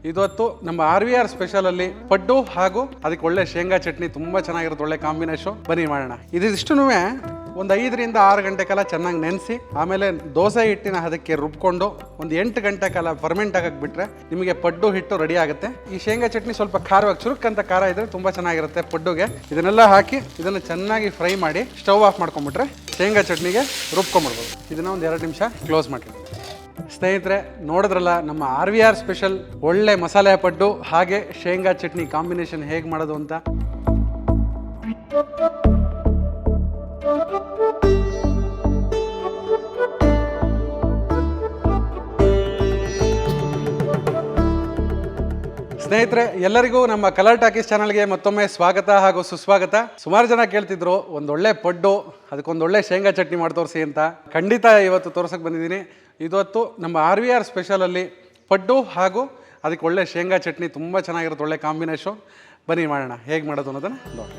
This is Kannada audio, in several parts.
ಇವತ್ತು ನಮ್ಮ RVR ಸ್ಪೆಷಲಲ್ಲಿ ಪಡ್ಡು ಹಾಗೂ ಅದಕ್ಕೆ ಒಳ್ಳೆ ಶೇಂಗಾ ಚಟ್ನಿ ತುಂಬ ಚೆನ್ನಾಗಿರುತ್ತೆ, ಒಳ್ಳೆ ಕಾಂಬಿನೇಷನ್. ಬನ್ನಿ ಮಾಡೋಣ. ಇದಿಷ್ಟೂ ಒಂದು 5 ರಿಂದ 6 ಗಂಟೆ ಕಾಲ ಚೆನ್ನಾಗಿ ನೆನೆಸಿ ಆಮೇಲೆ ದೋಸೆ ಹಿಟ್ಟಿನ ಅದಕ್ಕೆ ರುಬ್ಕೊಂಡು ಒಂದು 8 ಗಂಟೆ ಕಾಲ ಫರ್ಮೆಂಟ್ ಆಗಕ್ಕೆ ಬಿಟ್ರೆ ನಿಮಗೆ ಪಡ್ಡು ಹಿಟ್ಟು ರೆಡಿ ಆಗುತ್ತೆ. ಈ ಶೇಂಗಾ ಚಟ್ನಿ ಸ್ವಲ್ಪ ಖಾರವಾಗಿ ಚುರುಕಂತ ಖಾರ ಇದ್ರೆ ತುಂಬ ಚೆನ್ನಾಗಿರುತ್ತೆ ಪಡ್ಡುಗೆ. ಇದನ್ನೆಲ್ಲ ಹಾಕಿ ಇದನ್ನು ಚೆನ್ನಾಗಿ ಫ್ರೈ ಮಾಡಿ ಸ್ಟವ್ ಆಫ್ ಮಾಡ್ಕೊಂಡ್ಬಿಟ್ರೆ ಶೇಂಗಾ ಚಟ್ನಿಗೆ ರುಬ್ಕೊಂಡ್ಬಿಡ್ಬೋದು. ಇದನ್ನ ಒಂದು 2 ನಿಮಿಷ ಕ್ಲೋಸ್ ಮಾಡಿ. ಸ್ನೇಹಿತರೆ, ನೋಡಿದ್ರಲ್ಲ ನಮ್ಮ RVR ಸ್ಪೆಷಲ್ ಒಳ್ಳೆ ಮಸಾಲೆ ಪಡ್ಡು ಹಾಗೆ ಶೇಂಗಾ ಚಟ್ನಿ ಕಾಂಬಿನೇಷನ್ ಹೇಗೆ ಮಾಡೋದು ಅಂತ. ಸ್ನೇಹಿತರೆ, ಎಲ್ಲರಿಗೂ ನಮ್ಮ ಕಲರ್ ಟಾಕೀಸ್ ಚಾನಲ್ಗೆ ಮತ್ತೊಮ್ಮೆ ಸ್ವಾಗತ ಹಾಗೂ ಸುಸ್ವಾಗತ. ಸುಮಾರು ಜನ ಕೇಳ್ತಿದ್ರು ಒಂದೊಳ್ಳೆ ಪಡ್ಡು ಅದಕ್ಕೊಂದೊಳ್ಳೆ ಶೇಂಗಾ ಚಟ್ನಿ ಮಾಡಿ ತೋರಿಸಿ ಅಂತ. ಖಂಡಿತ ಇವತ್ತು ತೋರ್ಸಕ್ಕೆ ಬಂದಿದ್ದೀನಿ. ಇವತ್ತು ನಮ್ಮ RVR ಸ್ಪೆಷಲಲ್ಲಿ ಪಡ್ಡು ಹಾಗೂ ಅದಕ್ಕೆ ಒಳ್ಳೆ ಶೇಂಗಾ ಚಟ್ನಿ ತುಂಬ ಚೆನ್ನಾಗಿರುತ್ತೆ, ಒಳ್ಳೆ ಕಾಂಬಿನೇಷನ್. ಬನ್ನಿ ಮಾಡೋಣ, ಹೇಗೆ ಮಾಡೋದು ಅನ್ನೋದನ್ನು ನೋಡೋಣ.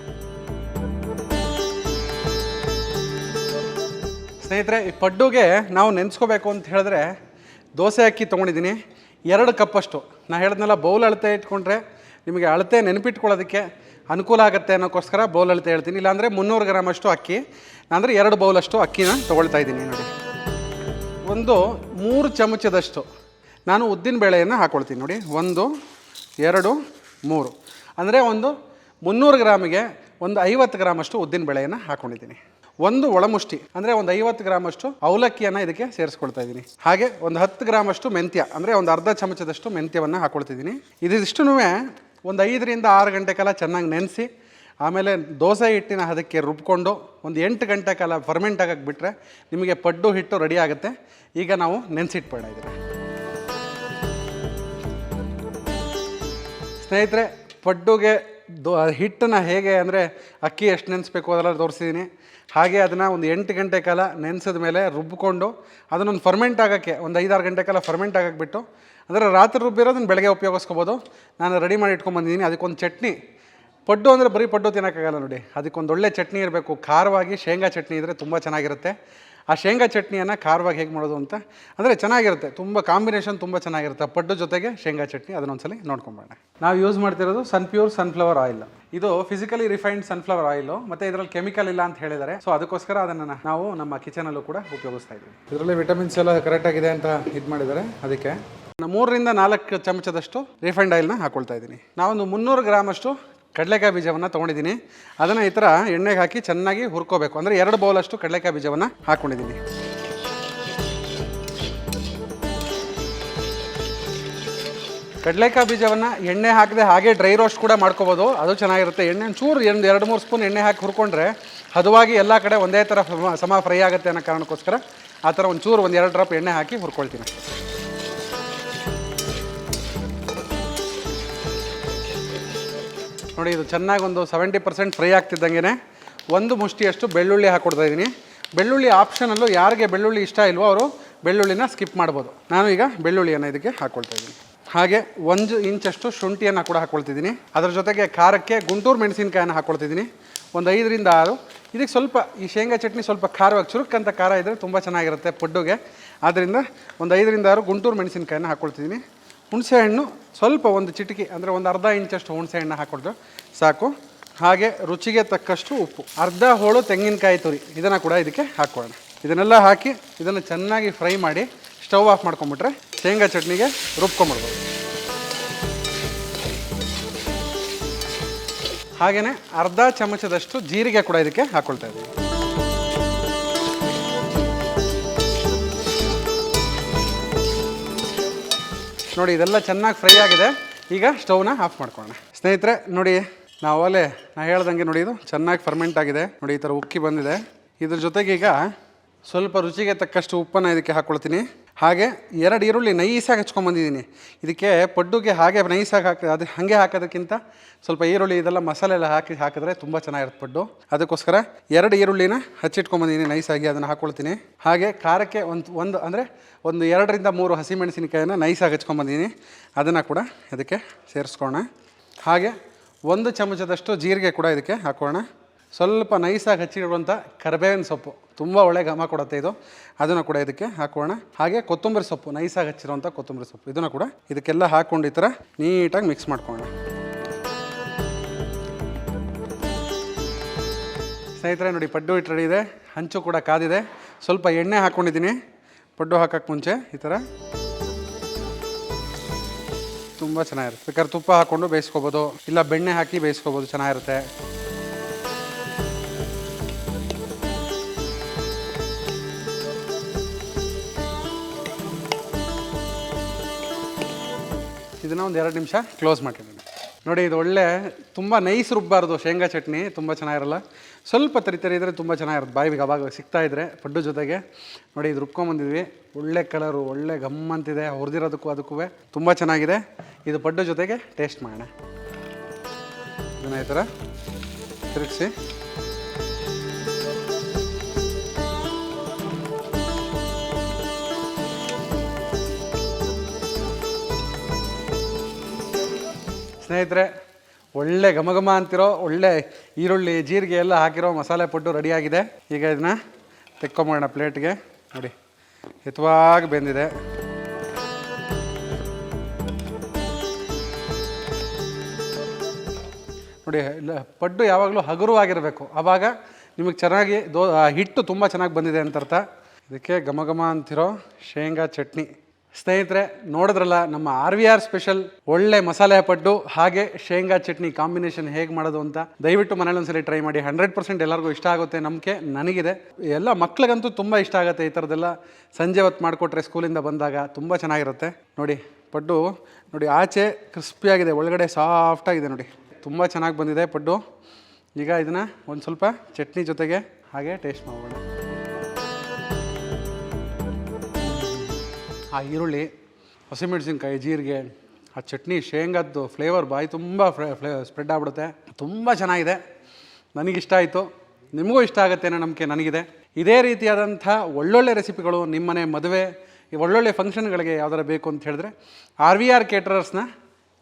ಸ್ನೇಹಿತರೆ, ಈ ಪಡ್ಡುಗೆ ನಾವು ನೆನೆಸ್ಕೋಬೇಕು ಅಂತ ಹೇಳಿದ್ರೆ ದೋಸೆ ಅಕ್ಕಿ ತೊಗೊಂಡಿದ್ದೀನಿ 2 ಕಪ್ಪಷ್ಟು. ನಾನು ಹೇಳಿದ್ನಲ್ಲ, ಬೌಲ್ ಅಳತೆ ಇಟ್ಕೊಂಡ್ರೆ ನಿಮಗೆ ಅಳತೆ ನೆನಪಿಟ್ಕೊಳ್ಳೋದಕ್ಕೆ ಅನುಕೂಲ ಆಗುತ್ತೆ ಅನ್ನೋಕ್ಕೋಸ್ಕರ ಬೌಲ್ ಅಳತೆ ಹೇಳ್ತೀನಿ. ಇಲ್ಲಾಂದರೆ 300 ಗ್ರಾಮ್ ಅಷ್ಟು ಅಕ್ಕಿ, ಅಂದರೆ 2 ಬೌಲಷ್ಟು ಅಕ್ಕಿನ ತೊಗೊಳ್ತಾ ಇದ್ದೀನಿ. ನೋಡಿ, ಒಂದು 3 ಚಮಚದಷ್ಟು ನಾನು ಉದ್ದಿನ ಬೇಳೆಯನ್ನು ಹಾಕ್ಕೊಳ್ತೀನಿ. ನೋಡಿ, 1 2 3, ಅಂದರೆ ಒಂದು 300 ಗ್ರಾಮಿಗೆ ಒಂದು 50 ಗ್ರಾಮಷ್ಟು ಉದ್ದಿನ ಬೇಳೆಯನ್ನು ಹಾಕ್ಕೊಂಡಿದ್ದೀನಿ. ಒಂದು ಒಳಮುಷ್ಟಿ ಅಂದರೆ ಒಂದು 50 ಗ್ರಾಮಷ್ಟು ಅವಲಕ್ಕಿಯನ್ನು ಇದಕ್ಕೆ ಸೇರಿಸ್ಕೊಳ್ತಾ ಇದ್ದೀನಿ. ಹಾಗೆ ಒಂದು 10 ಗ್ರಾಮಷ್ಟು ಮೆಂತ್ಯ ಅಂದರೆ ಒಂದು ಅರ್ಧ ಚಮಚದಷ್ಟು ಮೆಂತ್ಯವನ್ನು ಹಾಕ್ಕೊಳ್ತಿದ್ದೀನಿ. ಇದಿಷ್ಟೂ ಒಂದು 5 ರಿಂದ 6 ಗಂಟೆ ಕಾಲ ಚೆನ್ನಾಗಿ ನೆನೆಸಿ ಆಮೇಲೆ ದೋಸೆ ಹಿಟ್ಟಿನ ಅದಕ್ಕೆ ರುಬ್ಕೊಂಡು ಒಂದು 8 ಗಂಟೆ ಕಾಲ ಫರ್ಮೆಂಟ್ ಆಗಕ್ಕೆ ಬಿಟ್ಟರೆ ನಿಮಗೆ ಪಡ್ಡು ಹಿಟ್ಟು ರೆಡಿ ಆಗುತ್ತೆ. ಈಗ ನಾವು ನೆನೆಸಿಟ್ಬೇಡ ಇದನ್ನು. ಸ್ನೇಹಿತರೆ, ಪಡ್ಡುಗೆ ಹಿಟ್ಟನ್ನು ಹೇಗೆ ಅಂದರೆ ಅಕ್ಕಿ ಎಷ್ಟು ನೆನೆಸ್ಬೇಕು ಅದೆಲ್ಲ ತೋರಿಸಿದ್ದೀನಿ. ಹಾಗೆ ಅದನ್ನು ಒಂದು 8 ಗಂಟೆ ಕಾಲ ನೆನೆಸಿದ ಮೇಲೆ ರುಬ್ಕೊಂಡು ಅದನ್ನೊಂದು ಫರ್ಮೆಂಟ್ ಆಗೋಕ್ಕೆ ಒಂದು 5-6 ಗಂಟೆ ಕಾಲ ಫರ್ಮೆಂಟ್ ಆಗಕ್ಕೆ ಬಿಟ್ಟು, ಅಂದರೆ ರಾತ್ರಿ ರುಬ್ಬಿರೋದನ್ನು ಬೆಳಗ್ಗೆ ಉಪಯೋಗಿಸ್ಕೋಬೋದು. ನಾನು ರೆಡಿ ಮಾಡಿ ಇಟ್ಕೊಂಡ್ಬಂದಿದ್ದೀನಿ. ಅದಕ್ಕೊಂದು ಚಟ್ನಿ. ಪಡ್ಡು ಅಂದರೆ ಬರೀ ಪಡ್ಡು ತಿನ್ನೋಕ್ಕಾಗಲ್ಲ ನೋಡಿ, ಅದಕ್ಕೊಂದು ಒಳ್ಳೆ ಚಟ್ನಿ ಇರಬೇಕು. ಖಾರವಾಗಿ ಶೇಂಗಾ ಚಟ್ನಿ ಇದ್ದರೆ ತುಂಬ ಚೆನ್ನಾಗಿರುತ್ತೆ. ಆ ಶೇಂಗಾ ಚಟ್ನಿಯನ್ನು ಖಾರವಾಗಿ ಹೇಗೆ ಮಾಡೋದು ಅಂತ ಅಂದರೆ ಚೆನ್ನಾಗಿರುತ್ತೆ, ತುಂಬ ಕಾಂಬಿನೇಷನ್ ತುಂಬ ಚೆನ್ನಾಗಿರುತ್ತೆ ಪಡ್ಡು ಜೊತೆಗೆ ಶೇಂಗಾ ಚಟ್ನಿ. ಅದನ್ನೊಂದ್ಸಲಿ ನೋಡ್ಕೊಂಬೋಣ. ನಾವು ಯೂಸ್ ಮಾಡ್ತಿರೋದು ಪ್ಯೂರ್ ಸನ್ಫ್ಲವರ್ ಆಯಿಲ್. ಇದು ಫಿಸಿಕಲಿ ರಿಫೈನ್ಡ್ ಸನ್ಫ್ಲವರ್ ಆಯಿಲು, ಮತ್ತು ಇದರಲ್ಲಿ ಕೆಮಿಕಲ್ ಇಲ್ಲ ಅಂತ ಹೇಳಿದ್ದಾರೆ. ಸೊ ಅದಕ್ಕೋಸ್ಕರ ಅದನ್ನು ನಾವು ನಮ್ಮ ಕಿಚನಲ್ಲೂ ಕೂಡ ಉಪಯೋಗಿಸ್ತಾ ಇದ್ದೀವಿ. ಇದರಲ್ಲಿ ವಿಟಮಿನ್ಸ್ ಎಲ್ಲ ಕರೆಕ್ಟಾಗಿದೆ ಅಂತ ಇದು ಮಾಡಿದ್ದಾರೆ. ಅದಕ್ಕೆ 3 ರಿಂದ 4 ಚಮಚದಷ್ಟು ರಿಫೈನ್ಡ್ ಆಯಿಲ್ನ ಹಾಕ್ಕೊಳ್ತಾ ಇದ್ದೀನಿ. ನಾವೊಂದು 300 ಗ್ರಾಮಷ್ಟು ಕಡಲೆಕಾಯಿ ಬೀಜವನ್ನು ತೊಗೊಂಡಿದ್ದೀನಿ. ಅದನ್ನು ಈ ಥರ ಎಣ್ಣೆಗೆ ಹಾಕಿ ಚೆನ್ನಾಗಿ ಹುರ್ಕೋಬೇಕು. ಅಂದರೆ 2 ಬೌಲಷ್ಟು ಕಡಲೆಕಾಯಿ ಬೀಜವನ್ನು ಹಾಕ್ಕೊಂಡಿದ್ದೀನಿ. ಕಡಲೆಕಾಯಿ ಬೀಜವನ್ನು ಎಣ್ಣೆ ಹಾಕದೆ ಹಾಗೆ ಡ್ರೈ ರೋಸ್ಟ್ ಕೂಡ ಮಾಡ್ಕೋಬೋದು, ಅದು ಚೆನ್ನಾಗಿರುತ್ತೆ. ಎಣ್ಣೆ ಒಂಚೂರು 2-3 ಸ್ಪೂನ್ ಎಣ್ಣೆ ಹಾಕಿ ಹುರ್ಕೊಂಡ್ರೆ ಹದವಾಗಿ ಎಲ್ಲ ಕಡೆ ಒಂದೇ ಥರ ಸಮ ಫ್ರೈ ಆಗುತ್ತೆ ಅನ್ನೋ ಕಾರಣಕ್ಕೋಸ್ಕರ ಆ ಥರ ಒಂಚೂರು 1-2 ಡ್ರಾಪ್ ಎಣ್ಣೆ ಹಾಕಿ ಹುರ್ಕೊಳ್ತೀನಿ. ನೋಡಿ, ಇದು ಚೆನ್ನಾಗಿ ಒಂದು 70% ಫ್ರೈ ಆಗ್ತಿದ್ದಂಗೆ ಒಂದು ಮುಷ್ಟಿಯಷ್ಟು ಬೆಳ್ಳುಳ್ಳಿ ಹಾಕ್ಕೊಡ್ತಾ ಇದ್ದೀನಿ. ಬೆಳ್ಳುಳ್ಳಿ ಆಪ್ಷನಲ್ಲು, ಯಾರಿಗೆ ಬೆಳ್ಳುಳ್ಳಿ ಇಷ್ಟ ಇಲ್ವೋ ಅವರು ಬೆಳ್ಳುಳ್ಳಿನ ಸ್ಕಿಪ್ ಮಾಡ್ಬೋದು. ನಾನು ಈಗ ಬೆಳ್ಳುಳ್ಳಿಯನ್ನು ಇದಕ್ಕೆ ಹಾಕ್ಕೊಳ್ತಾ ಇದ್ದೀನಿ. ಹಾಗೆ 1 ಇಂಚಷ್ಟು ಶುಂಠಿಯನ್ನು ಕೂಡ ಹಾಕ್ಕೊಳ್ತಿದ್ದೀನಿ. ಅದರ ಜೊತೆಗೆ ಖಾರಕ್ಕೆ ಗುಂಟೂರು ಮೆಣಸಿನ್ಕಾಯನ್ನು ಹಾಕ್ಕೊಳ್ತಿದ್ದೀನಿ, ಒಂದು 5 ರಿಂದ 6. ಇದಕ್ಕೆ ಸ್ವಲ್ಪ ಈ ಶೇಂಗಾ ಚಟ್ನಿ ಸ್ವಲ್ಪ ಖಾರವಾಗಿ ಚುರುಕಂತ ಖಾರ ಇದ್ದರೆ ತುಂಬ ಚೆನ್ನಾಗಿರುತ್ತೆ ಪಡ್ಡುಗೆ. ಆದ್ದರಿಂದ ಒಂದು 5 ರಿಂದ 6 ಗುಂಟೂರು ಮೆಣಸಿನ್ಕಾಯನ್ನು ಹಾಕ್ಕೊಳ್ತಿದ್ದೀನಿ. ಹುಣಸೆಹಣ್ಣು ಸ್ವಲ್ಪ ಒಂದು ಚಿಟಿಕೆ, ಅಂದರೆ ಒಂದು ಅರ್ಧ ಇಂಚಷ್ಟು ಹುಣಸೆಹಣ್ಣು ಹಾಕ್ಕೊಳ್ತು ಸಾಕು. ಹಾಗೆ ರುಚಿಗೆ ತಕ್ಕಷ್ಟು ಉಪ್ಪು, ಅರ್ಧ ಹೋಳು ತೆಂಗಿನಕಾಯಿ ತುರಿ, ಇದನ್ನು ಕೂಡ ಇದಕ್ಕೆ ಹಾಕ್ಕೊಳ್ಳೋಣ. ಇದನ್ನೆಲ್ಲ ಹಾಕಿ ಇದನ್ನು ಚೆನ್ನಾಗಿ ಫ್ರೈ ಮಾಡಿ ಸ್ಟವ್ ಆಫ್ ಮಾಡ್ಕೊಂಬಿಟ್ರೆ ಶೇಂಗಾ ಚಟ್ನಿಗೆ ರುಬ್ಕೊಂಬಿಡ್ಬೋದು. ಹಾಗೆಯೇ ಅರ್ಧ ಚಮಚದಷ್ಟು ಜೀರಿಗೆ ಕೂಡ ಇದಕ್ಕೆ ಹಾಕ್ಕೊಳ್ತಾ ಇದ್ದೀವಿ. ನೋಡಿ, ಇದೆಲ್ಲ ಚೆನ್ನಾಗಿ ಫ್ರೈ ಆಗಿದೆ. ಈಗ ಸ್ಟವ್ನ ಆಫ್ ಮಾಡ್ಕೊಳ್ಳೋಣ. ಸ್ನೇಹಿತರೆ ನೋಡಿ, ನಾ ಹೇಳ್ದಂಗೆ ನೋಡಿ, ಇದು ಚೆನ್ನಾಗಿ ಫರ್ಮೆಂಟ್ ಆಗಿದೆ. ನೋಡಿ, ಈ ಥರ ಉಕ್ಕಿ ಬಂದಿದೆ. ಇದ್ರ ಜೊತೆಗೆ ಈಗ ಸ್ವಲ್ಪ ರುಚಿಗೆ ತಕ್ಕಷ್ಟು ಉಪ್ಪನ್ನು ಇದಕ್ಕೆ ಹಾಕ್ಕೊಳ್ತೀನಿ. ಹಾಗೆ 2 ಈರುಳ್ಳಿ ನೈಸಾಗಿ ಹಚ್ಕೊಂಡ್ಬಂದಿದ್ದೀನಿ. ಇದಕ್ಕೆ ಪಡ್ಡುಗೆ ಹಾಗೆ ನೈಸಾಗಿ ಅದು ಹಾಗೆ ಹಾಕೋದಕ್ಕಿಂತ ಸ್ವಲ್ಪ ಈರುಳ್ಳಿ ಇದೆಲ್ಲ ಮಸಾಲೆ ಎಲ್ಲ ಹಾಕಿದ್ರೆ ತುಂಬ ಚೆನ್ನಾಗಿರುತ್ತೆ ಪಡ್ಡು. ಅದಕ್ಕೋಸ್ಕರ 2 ಈರುಳ್ಳಿನ ಹಚ್ಚಿಟ್ಕೊಂಡ್ಬಂದಿದ್ದೀನಿ ನೈಸಾಗಿ, ಅದನ್ನು ಹಾಕ್ಕೊಳ್ತೀನಿ. ಹಾಗೆ ಖಾರಕ್ಕೆ ಒಂದು ಅಂದರೆ ಒಂದು 2 ರಿಂದ 3 ಹಸಿಮೆಣಸಿನಕಾಯಿನ ನೈಸಾಗಿ ಹಚ್ಕೊಂಡ್ಬಂದಿದ್ದೀನಿ, ಅದನ್ನು ಕೂಡ ಇದಕ್ಕೆ ಸೇರಿಸ್ಕೊಳ್ಳೋಣ. ಹಾಗೆ 1 ಚಮಚದಷ್ಟು ಜೀರಿಗೆ ಕೂಡ ಇದಕ್ಕೆ ಹಾಕೋಣ. ಸ್ವಲ್ಪ ನೈಸಾಗಿ ಹಚ್ಚಿರುವಂಥ ಕರಿಬೇವಿನ ಸೊಪ್ಪು, ತುಂಬ ಒಳ್ಳೆ ಘಮ ಕೊಡುತ್ತೆ ಇದು, ಅದನ್ನು ಕೂಡ ಇದಕ್ಕೆ ಹಾಕೋಣ. ಹಾಗೆ ಕೊತ್ತಂಬರಿ ಸೊಪ್ಪು, ನೈಸಾಗಿ ಹಚ್ಚಿರುವಂಥ ಕೊತ್ತಂಬರಿ ಸೊಪ್ಪು, ಇದನ್ನು ಕೂಡ ಇದಕ್ಕೆಲ್ಲ ಹಾಕ್ಕೊಂಡು ಈ ಥರ ನೀಟಾಗಿ ಮಿಕ್ಸ್ ಮಾಡ್ಕೊಳ್ಳೋಣ. ಸ್ನೇಹಿತರೆ ನೋಡಿ, ಪಡ್ಡು ಹಿಟ್ಟು ರೆಡಿ ಇದೆ, ಹಂಚು ಕೂಡ ಕಾದಿದೆ. ಸ್ವಲ್ಪ ಎಣ್ಣೆ ಹಾಕ್ಕೊಂಡಿದ್ದೀನಿ ಪಡ್ಡು ಹಾಕೋಕ್ಕೆ ಮುಂಚೆ. ಈ ಥರ ತುಂಬ ಚೆನ್ನಾಗಿರುತ್ತೆ. ಬೇಕಾದ್ರೆ ತುಪ್ಪ ಹಾಕ್ಕೊಂಡು ಬೇಯಿಸ್ಕೊಬೋದು, ಇಲ್ಲ ಬೆಣ್ಣೆ ಹಾಕಿ ಬೇಯಿಸ್ಕೊಬೋದು, ಚೆನ್ನಾಗಿರುತ್ತೆ. ಇದನ್ನು ಒಂದು 2 ನಿಮಿಷ ಕ್ಲೋಸ್ ಮಾಡಿದ್ದೀನಿ. ನೋಡಿ, ಇದು ಒಳ್ಳೆ ತುಂಬ ನೈಸ್ ರುಬ್ಬಾರ್ದು ಶೇಂಗಾ ಚಟ್ನಿ, ತುಂಬ ಚೆನ್ನಾಗಿರಲ್ಲ. ಸ್ವಲ್ಪ ತರಿ ಇದ್ದರೆ ತುಂಬ ಚೆನ್ನಾಗಿರುತ್ತೆ, ಬಾಯಿಗೆ ಅವಾಗ ಸಿಗ್ತಾ ಇದ್ದರೆ ಪಡ್ಡು ಜೊತೆಗೆ. ನೋಡಿ, ಇದು ರುಬ್ಕೊಂಬಂದಿದ್ವಿ, ಒಳ್ಳೆ ಕಲರು, ಒಳ್ಳೆ ಗಮ್ಮಂತಿದೆ, ಹುರಿದಿರೋದಕ್ಕೂ ಅದಕ್ಕೂ ತುಂಬ ಚೆನ್ನಾಗಿದೆ. ಇದು ಪಡ್ಡು ಜೊತೆಗೆ ಟೇಸ್ಟ್ ಮಾಡೋಣ. ಇದನ್ನು ಈ ಥರ ತಿರುಗಿಸಿ ಸ್ನೇಹಿತರೆ, ಒಳ್ಳೆ ಘಮ ಅಂತಿರೋ ಒಳ್ಳೆ ಈರುಳ್ಳಿ ಜೀರಿಗೆ ಎಲ್ಲ ಹಾಕಿರೋ ಮಸಾಲೆ ಪಡ್ಡು ರೆಡಿಯಾಗಿದೆ. ಈಗ ಇದನ್ನ ತೆಕ್ಕೊಂಬೋಣ ಪ್ಲೇಟ್ಗೆ. ನೋಡಿ, ಹಿತವಾಗಿ ಬೆಂದಿದೆ. ನೋಡಿ, ಪಡ್ಡು ಯಾವಾಗಲೂ ಹಗುರವಾಗಿರಬೇಕು, ಆವಾಗ ನಿಮಗೆ ಚೆನ್ನಾಗಿ ಹಿಟ್ಟು ತುಂಬ ಚೆನ್ನಾಗಿ ಬಂದಿದೆ ಅಂತ ಅರ್ಥ. ಇದಕ್ಕೆ ಘಮ ಅಂತಿರೋ ಶೇಂಗಾ ಚಟ್ನಿ. ಸ್ನೇಹಿತರೆ, ನೋಡಿದ್ರಲ್ಲ ನಮ್ಮ RVR ಸ್ಪೆಷಲ್ ಒಳ್ಳೆ ಮಸಾಲೆ ಪಡ್ಡು ಹಾಗೆ ಶೇಂಗಾ ಚಟ್ನಿ ಕಾಂಬಿನೇಷನ್ ಹೇಗೆ ಮಾಡೋದು ಅಂತ. ದಯವಿಟ್ಟು ಮನೇಲಿ ಒಂದ್ಸಲಿ ಟ್ರೈ ಮಾಡಿ. 100% ಎಲ್ಲರಿಗೂ ಇಷ್ಟ ಆಗುತ್ತೆ, ನಂಬಿಕೆ ನನಗಿದೆ. ಎಲ್ಲ ಮಕ್ಳಿಗಂತೂ ತುಂಬ ಇಷ್ಟ ಆಗುತ್ತೆ. ಈ ಥರದ್ದೆಲ್ಲ ಸಂಜೆ ಹೊತ್ತು ಮಾಡಿಕೊಟ್ರೆ ಸ್ಕೂಲಿಂದ ಬಂದಾಗ ತುಂಬ ಚೆನ್ನಾಗಿರುತ್ತೆ. ನೋಡಿ, ಪಡ್ಡು ನೋಡಿ, ಆಚೆ ಕ್ರಿಸ್ಪಿಯಾಗಿದೆ, ಒಳಗಡೆ ಸಾಫ್ಟಾಗಿದೆ. ನೋಡಿ, ತುಂಬ ಚೆನ್ನಾಗಿ ಬಂದಿದೆ ಪಡ್ಡು. ಈಗ ಇದನ್ನು ಒಂದು ಸ್ವಲ್ಪ ಚಟ್ನಿ ಜೊತೆಗೆ ಹಾಗೆ ಟೇಸ್ಟ್ ಮಾಡೋಣ. ಆ ಈರುಳ್ಳಿ, ಹಸಿಮೆಣಸಿನ್ಕಾಯಿ, ಜೀರಿಗೆ, ಆ ಚಟ್ನಿ, ಶೇಂಗಾದ್ದು ಫ್ಲೇವರ್ ಬಾಯಿ ತುಂಬ ಸ್ಪ್ರೆಡ್ ಆಗ್ಬಿಡುತ್ತೆ. ತುಂಬ ಚೆನ್ನಾಗಿದೆ, ನನಗಿಷ್ಟ ಆಯಿತು, ನಿಮಗೂ ಇಷ್ಟ ಆಗುತ್ತೆ ಅನ್ನೋ ನಂಬಿಕೆ ನನಗಿದೆ. ಇದೇ ರೀತಿಯಾದಂಥ ಒಳ್ಳೊಳ್ಳೆ ರೆಸಿಪಿಗಳು ನಿಮ್ಮನೆ ಮದುವೆ, ಒಳ್ಳೊಳ್ಳೆ ಫಂಕ್ಷನ್ಗಳಿಗೆ ಯಾವ್ದಾರು ಬೇಕು ಅಂತ ಹೇಳಿದ್ರೆ RVR ಕೇಟರರ್ಸ್ನ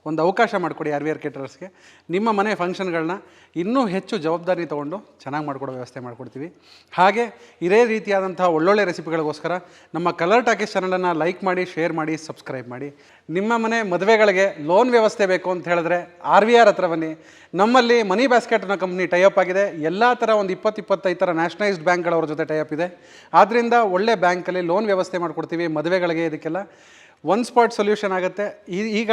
ಒಂದು ಅವಕಾಶ ಮಾಡಿಕೊಡಿ. RVR ಕೇಟರರ್ಸ್ಗೆ ನಿಮ್ಮ ಮನೆ ಫಂಕ್ಷನ್ಗಳನ್ನ ಇನ್ನೂ ಹೆಚ್ಚು ಜವಾಬ್ದಾರಿ ತೊಗೊಂಡು ಚೆನ್ನಾಗಿ ಮಾಡಿಕೊಡೋ ವ್ಯವಸ್ಥೆ ಮಾಡಿಕೊಡ್ತೀವಿ. ಹಾಗೆ ಇದೇ ರೀತಿಯಾದಂಥ ಒಳ್ಳೊಳ್ಳೆ ರೆಸಿಪಿಗಳಿಗೋಸ್ಕರ ನಮ್ಮ ಕಲರ್ ಟಾಕೀಸ್ ಚಾನಲನ್ನು ಲೈಕ್ ಮಾಡಿ, ಶೇರ್ ಮಾಡಿ, ಸಬ್ಸ್ಕ್ರೈಬ್ ಮಾಡಿ. ನಿಮ್ಮ ಮನೆ ಮದುವೆಗಳಿಗೆ ಲೋನ್ ವ್ಯವಸ್ಥೆ ಬೇಕು ಅಂತ ಹೇಳಿದ್ರೆ RVR ಹತ್ರ ಬನ್ನಿ. ನಮ್ಮಲ್ಲಿ ಮನಿ ಬ್ಯಾಸ್ಕೆಟ್ ಅನ್ನೋ ಕಂಪ್ನಿ ಟೈಅಪ್ ಆಗಿದೆ. ಎಲ್ಲ ಥರ ಒಂದು 20-25 ಥರ ನ್ಯಾಷನಲೈಸ್ಡ್ ಬ್ಯಾಂಕ್ಗಳವ್ರ ಜೊತೆ ಟೈಅಪ್ ಇದೆ. ಆದ್ದರಿಂದ ಒಳ್ಳೆ ಬ್ಯಾಂಕಲ್ಲಿ ಲೋನ್ ವ್ಯವಸ್ಥೆ ಮಾಡಿಕೊಡ್ತೀವಿ ಮದುವೆಗಳಿಗೆ. ಇದಕ್ಕೆಲ್ಲ ಒನ್ ಸ್ಪಾಟ್ ಸೊಲ್ಯೂಷನ್ ಆಗುತ್ತೆ. ಈಗ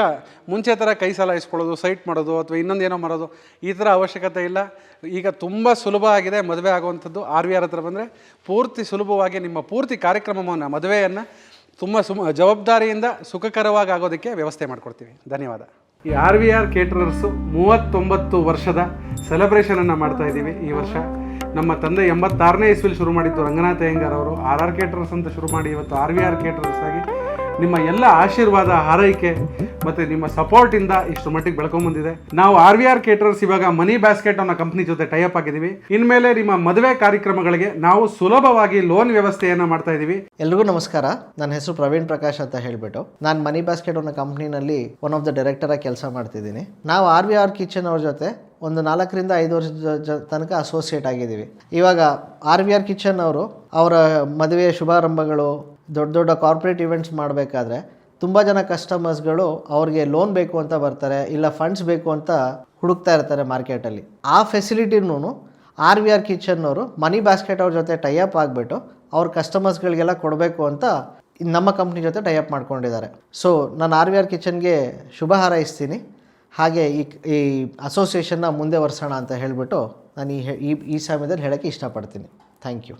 ಮುಂಚೆ ಥರ ಕೈ ಸಾಲ ಇಸ್ಕೊಳ್ಳೋದು, ಸೈಟ್ ಮಾಡೋದು ಅಥವಾ ಇನ್ನೊಂದೇನೋ ಮಾಡೋದು, ಈ ಥರ ಅವಶ್ಯಕತೆ ಇಲ್ಲ. ಈಗ ತುಂಬ ಸುಲಭ ಆಗಿದೆ ಮದುವೆ ಆಗುವಂಥದ್ದು. RVR ಹತ್ರ ಬಂದರೆ ಪೂರ್ತಿ ಸುಲಭವಾಗಿ ನಿಮ್ಮ ಪೂರ್ತಿ ಕಾರ್ಯಕ್ರಮವನ್ನು, ಮದುವೆಯನ್ನು ತುಂಬ ಜವಾಬ್ದಾರಿಯಿಂದ ಸುಖಕರವಾಗಿ ಆಗೋದಕ್ಕೆ ವ್ಯವಸ್ಥೆ ಮಾಡಿಕೊಡ್ತೀವಿ. ಧನ್ಯವಾದ. ಈ RVR ಕೇಟರರ್ಸು 39 ವರ್ಷದ ಸೆಲೆಬ್ರೇಷನನ್ನು ಮಾಡ್ತಾ ಇದ್ದೀವಿ ಈ ವರ್ಷ. ನಮ್ಮ ತಂದೆ 86ನೇ ಇಸ್ವಿಲಿ ಶುರು ಮಾಡಿದ್ದು ರಂಗನಾಥ ಅಯ್ಯಂಗಾರ್ ಅವರು. RR ಕೇಟರರ್ಸ್ ಅಂತ ಶುರು ಮಾಡಿ ಇವತ್ತು RVR ಕೇಟರರ್ಸ್ ಆಗಿ ನಿಮ್ಮ ಎಲ್ಲ ಆಶೀರ್ವಾದ, ಹಾರೈಕೆ ಮತ್ತು ನಿಮ್ಮ ಸಪೋರ್ಟಿಂದ ಇಷ್ಟು ಮಟ್ಟಿಗೆ ಬೆಳ್ಕೊಂಬಂದಿದೆ. ನಾವು RVR ಕೇಟರರ್ಸ್ ಇವಾಗ ಮನಿ ಬ್ಯಾಸ್ಕೆಟ್ ಅನ್ನೋ ಕಂಪ್ನಿ ಜೊತೆ ಟೈಅಪ್ ಆಗಿದ್ದೀವಿ. ಇನ್ಮೇಲೆ ನಿಮ್ಮ ಮದುವೆ ಕಾರ್ಯಕ್ರಮಗಳಿಗೆ ನಾವು ಸುಲಭವಾಗಿ ಲೋನ್ ವ್ಯವಸ್ಥೆಯನ್ನು ಮಾಡ್ತಾ ಇದ್ದೀವಿ. ಎಲ್ರಿಗೂ ನಮಸ್ಕಾರ. ನನ್ನ ಹೆಸರು ಪ್ರವೀಣ್ ಪ್ರಕಾಶ್ ಅಂತ ಹೇಳಿಬಿಟ್ಟು ನಾನು ಮನಿ ಬ್ಯಾಸ್ಕೆಟ್ ಅನ್ನೋ ಕಂಪ್ನಿನಲ್ಲಿ ಒನ್ ಆಫ್ ದ ಡೈರೆಕ್ಟರ್ ಆಗಿ ಕೆಲಸ ಮಾಡ್ತಿದ್ದೀನಿ. ನಾವು RVR ಕಿಚನ್ ಅವ್ರ ಜೊತೆ ಒಂದು 4 ರಿಂದ 5 ವರ್ಷದ ತನಕ ಅಸೋಸಿಯೇಟ್ ಆಗಿದ್ದೀವಿ. ಇವಾಗ RVR ಕಿಚನ್ ಅವರು ಅವರ ಮದುವೆಯ ಶುಭಾರಂಭಗಳು, ದೊಡ್ಡ ದೊಡ್ಡ ಕಾರ್ಪೊರೇಟ್ ಇವೆಂಟ್ಸ್ ಮಾಡಬೇಕಾದ್ರೆ ತುಂಬ ಜನ ಕಸ್ಟಮರ್ಸ್ಗಳು ಅವ್ರಿಗೆ ಲೋನ್ ಬೇಕು ಅಂತ ಬರ್ತಾರೆ, ಇಲ್ಲ ಫಂಡ್ಸ್ ಬೇಕು ಅಂತ ಹುಡುಕ್ತಾ ಇರ್ತಾರೆ ಮಾರ್ಕೆಟಲ್ಲಿ. ಆ ಫೆಸಿಲಿಟಿನೂ RVR ಕಿಚನ್ ಅವರು ಮನಿ ಬ್ಯಾಸ್ಕೆಟ್ ಅವ್ರ ಜೊತೆ ಟೈಅಪ್ ಆಗಿಬಿಟ್ಟು ಅವ್ರ ಕಸ್ಟಮರ್ಸ್ಗಳಿಗೆಲ್ಲ ಕೊಡಬೇಕು ಅಂತ ನಮ್ಮ ಕಂಪ್ನಿ ಜೊತೆ ಟೈಅಪ್ ಮಾಡ್ಕೊಂಡಿದ್ದಾರೆ. ಸೊ ನಾನು RVR ಕಿಚನ್ಗೆ ಶುಭ ಹಾರೈಸ್ತೀನಿ. ಹಾಗೆ ಈ ಅಸೋಸಿಯೇಷನ್ನ ಮುಂದೆ ವರ್ಸೋಣ ಅಂತ ಹೇಳಿಬಿಟ್ಟು ನಾನು ಈ ಸಮಯದಲ್ಲಿ ಹೇಳೋಕ್ಕೆ ಇಷ್ಟಪಡ್ತೀನಿ. Thank you.